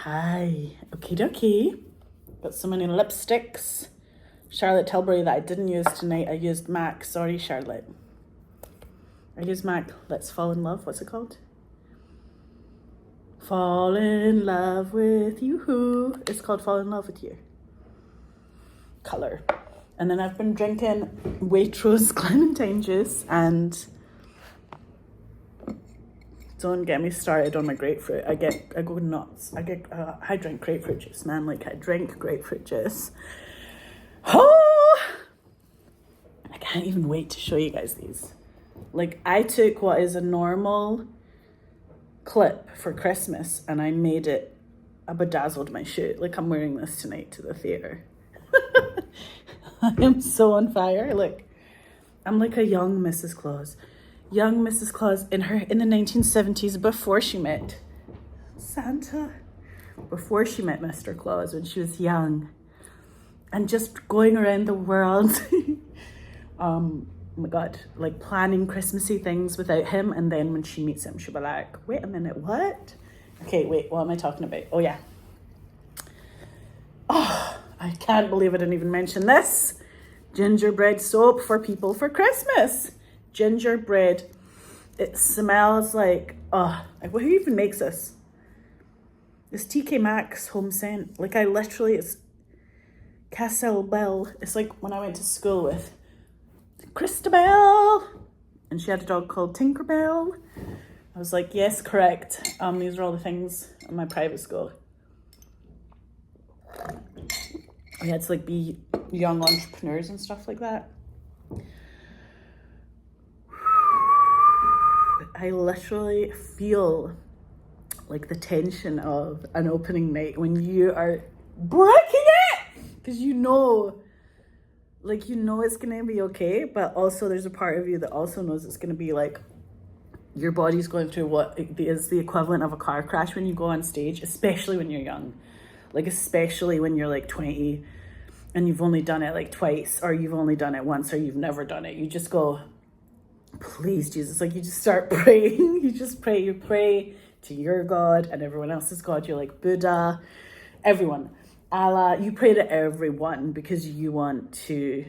Hi. Okie dokie. Got so many lipsticks. Charlotte Tilbury that I didn't use tonight. I used MAC. Sorry, Charlotte. I used MAC. Let's Fall in Love. What's it called? Fall in love with you. It's called Fall in Love with You. Color. And then I've been drinking Waitrose clementine juice, and don't get me started on my grapefruit. I go nuts. I drink grapefruit juice, man. Like, I drink grapefruit juice. Oh! I can't even wait to show you guys these. Like, I took what is a normal clip for Christmas and I made it, I bedazzled my shoe. Like, I'm wearing this tonight to the theatre. I am so on fire. Look, I'm like a young Mrs. Claus. Young Mrs. Claus in the 1970s, before she met Santa, before she met Mr. Claus, when she was young, and just going around the world. Oh my God, like planning Christmassy things without him, and then when she meets him, she'll be like, wait a minute, what? Okay, wait, what am I talking about? Oh yeah. Oh, I can't believe I didn't even mention this. Gingerbread soap for people for Christmas. Gingerbread. It smells like, who even makes this? It's TK Maxx home scent. Like, it's Castle Bell. It's like when I went to school with Christabel, and she had a dog called Tinkerbell. I was like, yes, correct. These are all the things in my private school. We had to like be young entrepreneurs and stuff like that. I literally feel like the tension of an opening night when you are breaking it, because you know it's gonna be okay, but also there's a part of you that also knows it's gonna be like your body's going through what is the equivalent of a car crash when you go on stage, especially when you're young. Like, especially when you're like 20 and you've only done it like twice, or you've only done it once, or you've never done it. You just go, please, Jesus. Like, you just start praying. You pray to your God and everyone else's God. You're like Buddha, everyone, Allah. You pray to everyone because you want to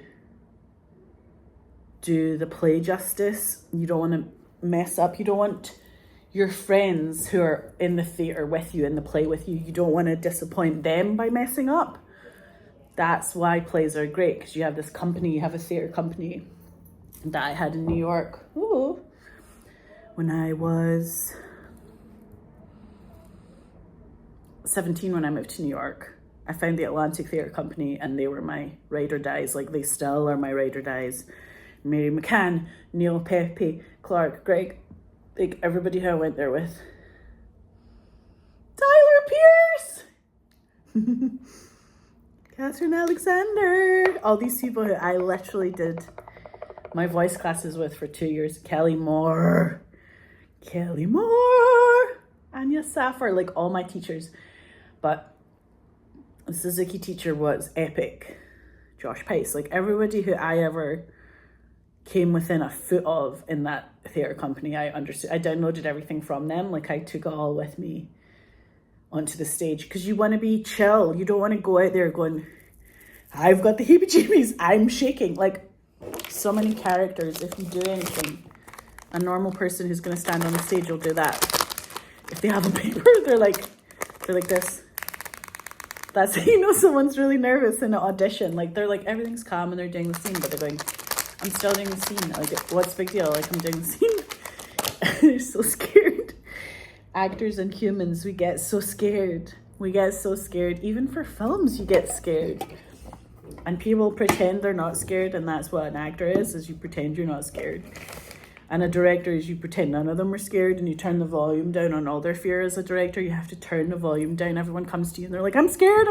do the play justice. You don't want to mess up. You don't want your friends who are in the theatre with you, in the play with you, you don't want to disappoint them by messing up. That's why plays are great, because you have this company, you have a theatre company that I had in New York. Ooh. When I was 17, when I moved to New York, I found the Atlantic Theatre Company, and they were my ride or dies. Like, they still are my ride or dies. Mary McCann, Neil Pepe, Clark, Greg, like everybody who I went there with. Tyler Pierce! Catherine Alexander! All these people who I literally did my voice classes with for 2 years. Kelly Moore, Anya Safar, like all my teachers. But the Suzuki teacher was epic. Josh Pice, like everybody who I ever came within a foot of in that theatre company, I understood. I downloaded everything from them. Like, I took it all with me onto the stage, because you want to be chill. You don't want to go out there going, I've got the heebie-jeebies, I'm shaking. Like, so many characters, if you do anything, a normal person who's going to stand on the stage will do that. If they have a paper, they're like this. That's how you know someone's really nervous in an audition. Like, they're like, everything's calm and they're doing the scene, but they're going, I'm still doing the scene. Like, what's the big deal? Like, I'm doing the scene. They're so scared. Actors and humans, we get so scared. Even for films, you get scared. And people pretend they're not scared, and that's what an actor is you pretend you're not scared. And a director is you pretend none of them are scared, and you turn the volume down on all their fear. As a director, you have to turn the volume down. Everyone comes to you and they're like, I'm scared.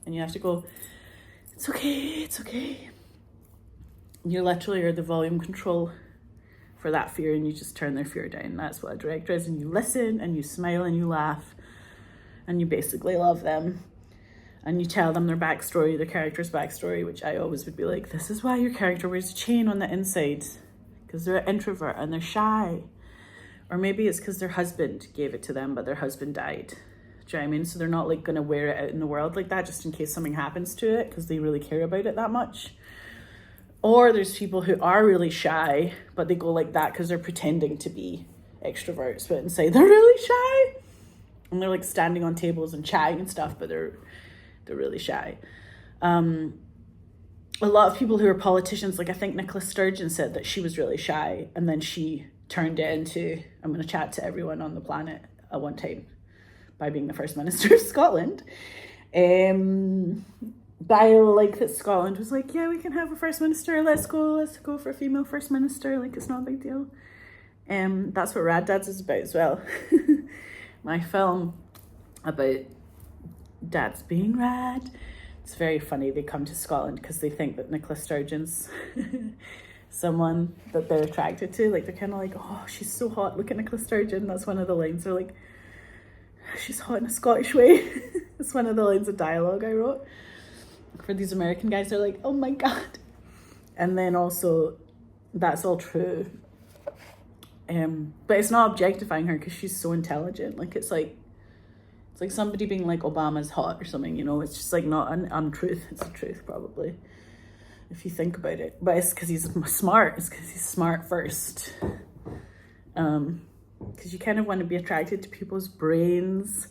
And you have to go, it's okay. You literally are the volume control for that fear, and you just turn their fear down. That's what a director is. And you listen and you smile and you laugh and you basically love them, and you tell them their backstory, their character's backstory, which I always would be like, this is why your character wears a chain on the inside, because they're an introvert and they're shy. Or maybe it's because their husband gave it to them, but their husband died Do you know what I mean? So they're not like going to wear it out in the world like that just in case something happens to it because they really care about it that much. Or there's people who are really shy, but they go like that because they're pretending to be extroverts, but inside they're really shy. And they're like standing on tables and chatting and stuff, but they're really shy. A lot of people who are politicians, like I think Nicola Sturgeon said that she was really shy, and then she turned it into, I'm going to chat to everyone on the planet at one time by being the First Minister of Scotland. But I like that Scotland was like, yeah, we can have a First Minister, let's go for a female First Minister, like it's not a big deal. That's what Rad Dads is about as well. My film about dads being rad. It's very funny. They come to Scotland because they think that Nicola Sturgeon's someone that they're attracted to. Like, they're kind of like, oh, she's so hot. Look at Nicola Sturgeon. That's one of the lines. They're like, she's hot in a Scottish way. It's one of the lines of dialogue I wrote. For these American guys, they're like, oh my God. And then also, that's all true. But it's not objectifying her because she's so intelligent. Like, it's like somebody being like Obama's hot or something, you know. It's just like not an untruth. It's the truth probably, if you think about it. But it's because he's smart. It's because he's smart first. Because you kind of want to be attracted to people's brains,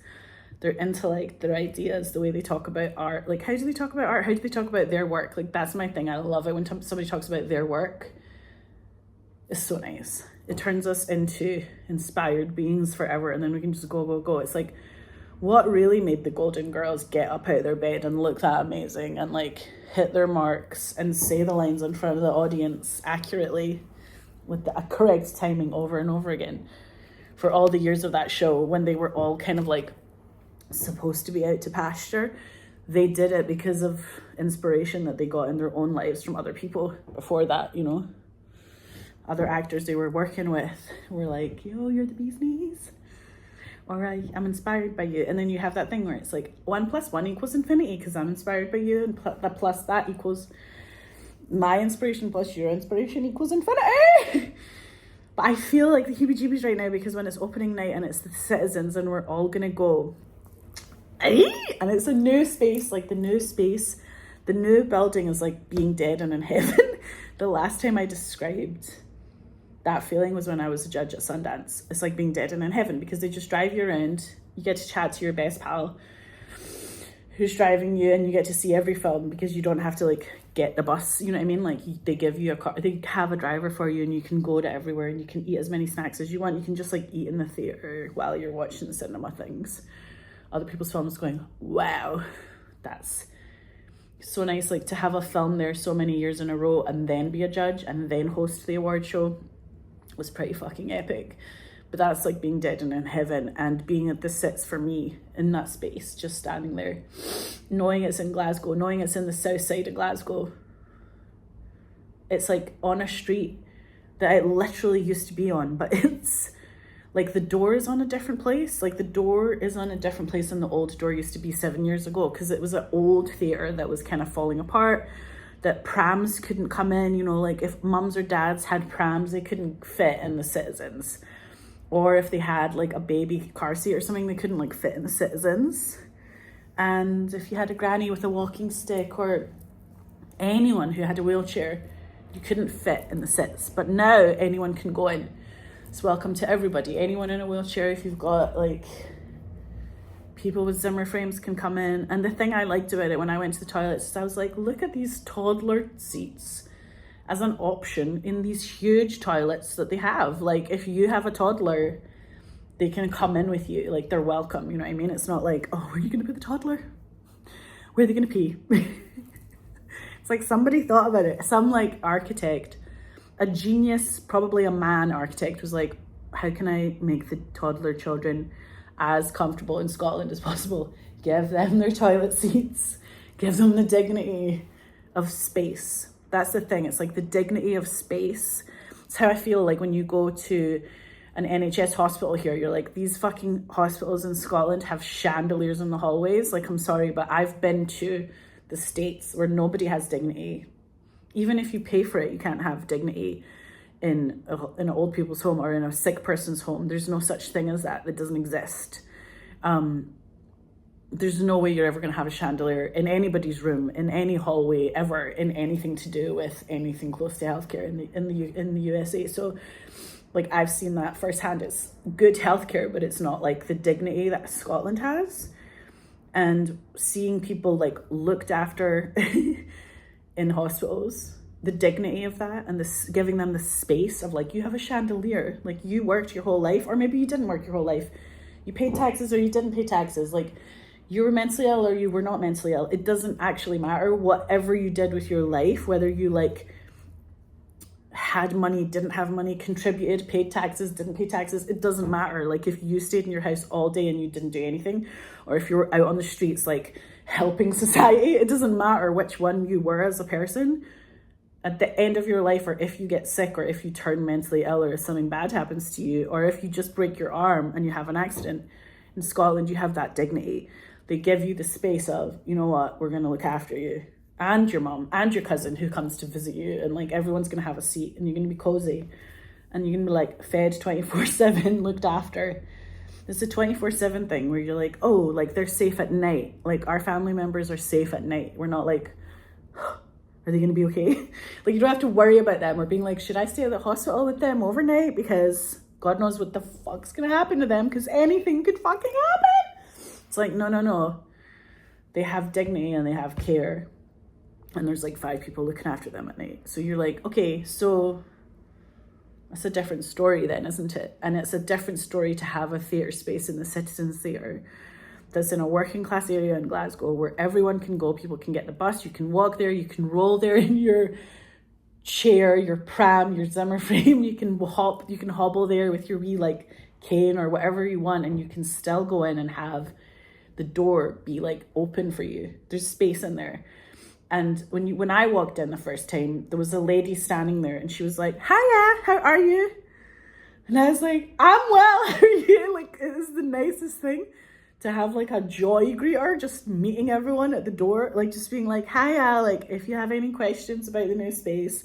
their intellect, their ideas, the way they talk about art. Like, how do they talk about art? How do they talk about their work? Like, that's my thing. I love it when somebody talks about their work. It's so nice. It turns us into inspired beings forever, and then we can just go. It's like, what really made the Golden Girls get up out of their bed and look that amazing and like hit their marks and say the lines in front of the audience accurately with the correct timing over and over again for all the years of that show when they were all kind of like supposed to be out to pasture? They did it because of inspiration that they got in their own lives from other people before that, you know. Other actors they were working with were like, yo, you're the bee's knees. Or I'm inspired by you. And then you have that thing where it's like 1 + 1 = infinity because I'm inspired by you, and plus that equals my inspiration plus your inspiration equals infinity. But I feel like the heebie-jeebies right now because when it's opening night and it's the citizens and we're all gonna go, and it's a new space, like the new building is like being dead and in heaven. The last time I described that feeling was when I was a judge at Sundance. It's like being dead and in heaven because they just drive you around. You get to chat to your best pal who's driving you, and you get to see every film because you don't have to like get the bus, you know what I mean? Like, they give you a car, they have a driver for you, and you can go to everywhere and you can eat as many snacks as you want. You can just like eat in the theater while you're watching the cinema things. Other people's films going, wow, that's so nice. Like, to have a film there so many years in a row and then be a judge and then host the award show was pretty fucking epic. But that's like being dead and in heaven, and being at the sits for me in that space, just standing there, knowing it's in Glasgow, knowing it's in the south side of Glasgow. It's like on a street that I literally used to be on, but it's like the door is on a different place. Like, the door is on a different place than the old door used to be 7 years ago, because it was an old theatre that was kind of falling apart, that prams couldn't come in, you know, like if mums or dads had prams, they couldn't fit in the citizens. Or if they had like a baby car seat or something, they couldn't like fit in the citizens. And if you had a granny with a walking stick or anyone who had a wheelchair, you couldn't fit in the sits. But now anyone can go in. It's welcome to everybody. Anyone in a wheelchair, if you've got like people with Zimmer frames can come in. And the thing I liked about it when I went to the toilets is I was like, look at these toddler seats as an option in these huge toilets that they have. Like, if you have a toddler, they can come in with you. Like, they're welcome, you know what I mean? It's not like, oh, where are you going to put the toddler? Where are they going to pee? It's like somebody thought about it. Some like architect, a genius, probably a man architect, was like, how can I make the toddler children as comfortable in Scotland as possible? Give them their toilet seats. Give them the dignity of space. That's the thing. It's like the dignity of space. It's how I feel like when you go to an NHS hospital here, you're like, these fucking hospitals in Scotland have chandeliers in the hallways. Like, I'm sorry, but I've been to the States where nobody has dignity. Even if you pay for it, you can't have dignity in an old people's home or in a sick person's home. There's no such thing as that. That doesn't exist. there's no way you're ever going to have a chandelier in anybody's room, in any hallway, ever, in anything to do with anything close to healthcare in the USA. So like I've seen that firsthand. It's good healthcare, but it's not like the dignity that Scotland has. And seeing people like looked after in hospitals, the dignity of that, and this giving them the space of like, you have a chandelier, like you worked your whole life, or maybe you didn't work your whole life, you paid taxes or you didn't pay taxes, like you were mentally ill or you were not mentally ill, it doesn't actually matter. Whatever you did with your life, whether you like had money, didn't have money, contributed, paid taxes, didn't pay taxes, it doesn't matter. Like if you stayed in your house all day and you didn't do anything, or if you were out on the streets like helping society, it doesn't matter which one you were as a person. At the end of your life, or if you get sick, or if you turn mentally ill, or if something bad happens to you, or if you just break your arm and you have an accident, in Scotland you have that dignity. They give you the space of, you know what, we're going to look after you, and your mom and your cousin who comes to visit you, and like everyone's going to have a seat, and you're going to be cozy, and you're going to be like fed 24/7, looked after. It's a 24/7 thing where you're like, oh, like they're safe at night. Like our family members are safe at night. We're not like, are they going to be okay? Like you don't have to worry about them or being like, should I stay at the hospital with them overnight? Because God knows what the fuck's going to happen to them, because anything could fucking happen. It's like, no. They have dignity and they have care. And there's like 5 people looking after them at night. So you're like, okay, so that's a different story then, isn't it? And it's a different story to have a theatre space in the Citizens Theatre that's in a working class area in Glasgow where everyone can go, people can get the bus, you can walk there, you can roll there in your chair, your pram, your Zimmer frame, you can hobble there with your wee like cane or whatever you want, and you can still go in and have the door be like open for you. There's space in there. And when I walked in the first time, there was a lady standing there and she was like, hiya, how are you? And I was like, I'm well, how are you? Like, it is the nicest thing to have like a joy greeter, just meeting everyone at the door, like just being like, hiya, like if you have any questions about the new space.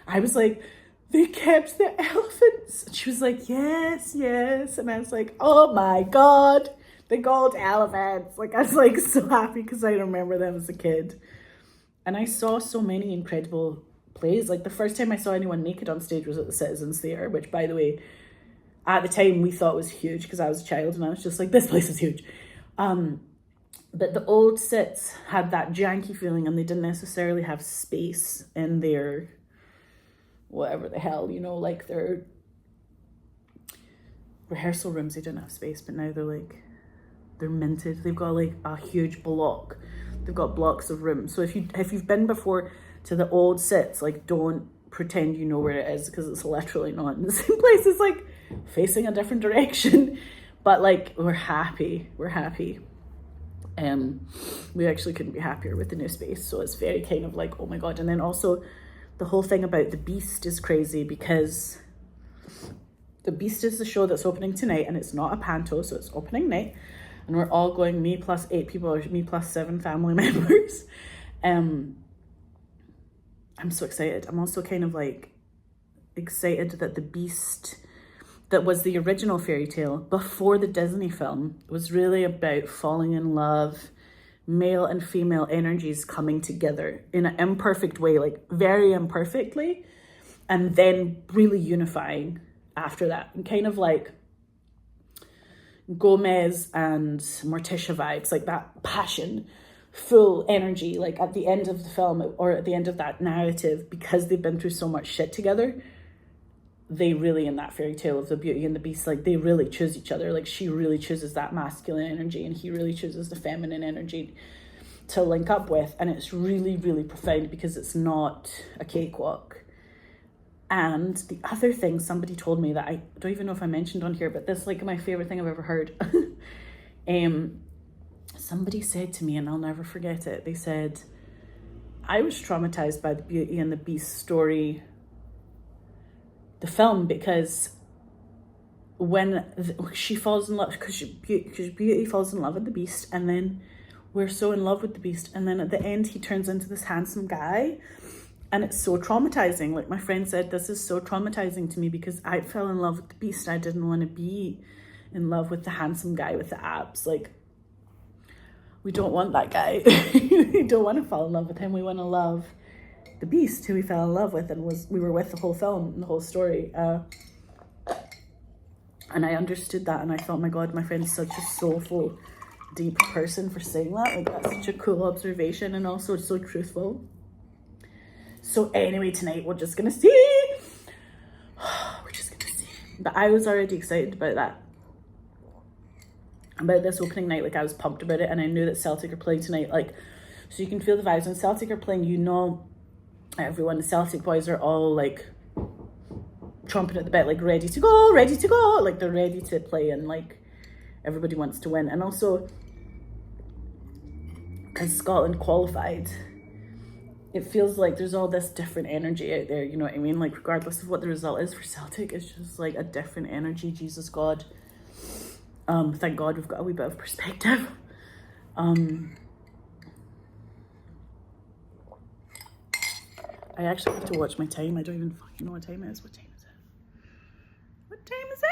I was like, they kept the elephants. And she was like, yes. And I was like, oh my God, the gold elephants. Like I was like so happy because I remember them as a kid. And I saw so many incredible plays. Like the first time I saw anyone naked on stage was at the Citizens Theatre, which by the way, at the time we thought was huge because I was a child and I was just like, this place is huge. But the old Cits had that janky feeling and they didn't necessarily have space in their, whatever the hell, you know, like their rehearsal rooms. They didn't have space, but now they're minted. They've got like a huge block. They've got blocks of rooms. So if you've been before to the old Cits, like don't pretend you know where it is because it's literally not in the same place. It's like facing a different direction. But like we're happy. We actually couldn't be happier with the new space. So it's very kind of like, oh my God. And then also the whole thing about The Beast is crazy because The Beast is the show that's opening tonight and it's not a panto, so it's opening night. And we're all going, me plus 8 people, or me plus 7 family members. I'm so excited. I'm also kind of like excited that The Beast, that was the original fairy tale before the Disney film, was really about falling in love, male and female energies coming together in an imperfect way, like very imperfectly, and then really unifying after that. And kind of like Gomez and Morticia vibes, like that passion, full energy, like at the end of the film or at the end of that narrative, because they've been through so much shit together, they really, in that fairy tale of the Beauty and the Beast, like they really choose each other. Like she really chooses that masculine energy and he really chooses the feminine energy to link up with. And it's really, really profound because it's not a cakewalk. And the other thing somebody told me that I don't even know if I mentioned on here, but this is like my favorite thing I've ever heard. Somebody said to me, and I'll never forget it, they said, I was traumatized by the Beauty and the Beast story, the film, because when she falls in love, because Beauty falls in love with the Beast, and then we're so in love with the Beast, and then at the end he turns into this handsome guy. And it's so traumatizing. Like my friend said, this is so traumatizing to me because I fell in love with the Beast. I didn't want to be in love with the handsome guy with the abs. Like we don't want that guy. We don't want to fall in love with him. We want to love the beast who we fell in love with and we were with the whole film and the whole story. And I understood that, and I thought, my God, my friend's such a soulful, deep person for saying that. Like, that's such a cool observation, and also it's so truthful. So anyway, tonight we're just gonna see. We're just gonna see. But I was already excited about that. About this opening night. Like, I was pumped about it, and I knew that Celtic are playing tonight. Like, so you can feel the vibes. When Celtic are playing, you know, everyone, the Celtic boys are all like chomping at the bit, like ready to go, like they're ready to play, and like everybody wants to win. And also, as Scotland qualified, it feels like there's all this different energy out there, you know what I mean? Like, regardless of what the result is for Celtic, it's just like a different energy. Jesus God. Thank God we've got a wee bit of perspective. I actually have to watch my time. I don't even fucking know what time it is. What time is it? What time is it?